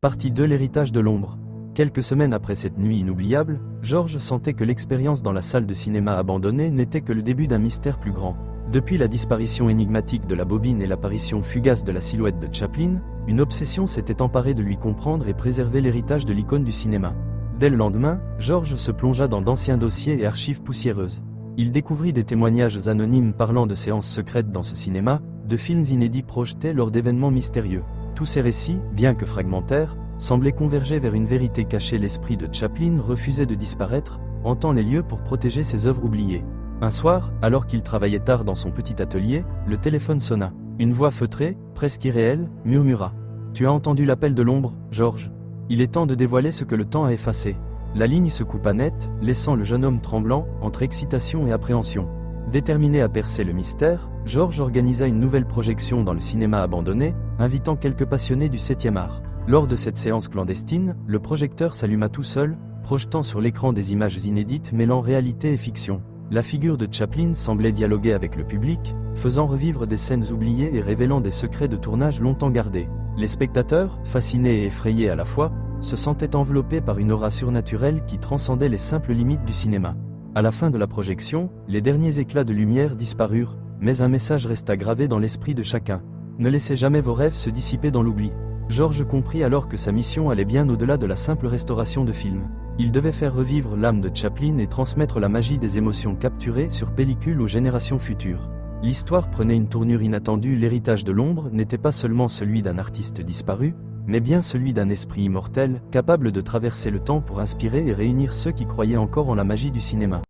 Partie 2. L'héritage de l'ombre. Quelques semaines après cette nuit inoubliable, George sentait que l'expérience dans la salle de cinéma abandonnée n'était que le début d'un mystère plus grand. Depuis la disparition énigmatique de la bobine et l'apparition fugace de la silhouette de Chaplin, une obsession s'était emparée de lui comprendre et préserver l'héritage de l'icône du cinéma. Dès le lendemain, George se plongea dans d'anciens dossiers et archives poussiéreuses. Il découvrit des témoignages anonymes parlant de séances secrètes dans ce cinéma, de films inédits projetés lors d'événements mystérieux. Tous ces récits, bien que fragmentaires, semblaient converger vers une vérité cachée. L'esprit de Chaplin refusait de disparaître, hantant les lieux pour protéger ses œuvres oubliées. Un soir, alors qu'il travaillait tard dans son petit atelier, le téléphone sonna. Une voix feutrée, presque irréelle, murmura. « Tu as entendu l'appel de l'ombre, George ? Il est temps de dévoiler ce que le temps a effacé. » La ligne se coupa net, laissant le jeune homme tremblant, entre excitation et appréhension. Déterminé à percer le mystère, George organisa une nouvelle projection dans le cinéma abandonné, invitant quelques passionnés du 7e art. Lors de cette séance clandestine, le projecteur s'alluma tout seul, projetant sur l'écran des images inédites mêlant réalité et fiction. La figure de Chaplin semblait dialoguer avec le public, faisant revivre des scènes oubliées et révélant des secrets de tournage longtemps gardés. Les spectateurs, fascinés et effrayés à la fois, se sentaient enveloppés par une aura surnaturelle qui transcendait les simples limites du cinéma. À la fin de la projection, les derniers éclats de lumière disparurent, mais un message resta gravé dans l'esprit de chacun. Ne laissez jamais vos rêves se dissiper dans l'oubli. George comprit alors que sa mission allait bien au-delà de la simple restauration de films. Il devait faire revivre l'âme de Chaplin et transmettre la magie des émotions capturées sur pellicule aux générations futures. L'histoire prenait une tournure inattendue. L'héritage de l'ombre n'était pas seulement celui d'un artiste disparu, mais bien celui d'un esprit immortel, capable de traverser le temps pour inspirer et réunir ceux qui croyaient encore en la magie du cinéma.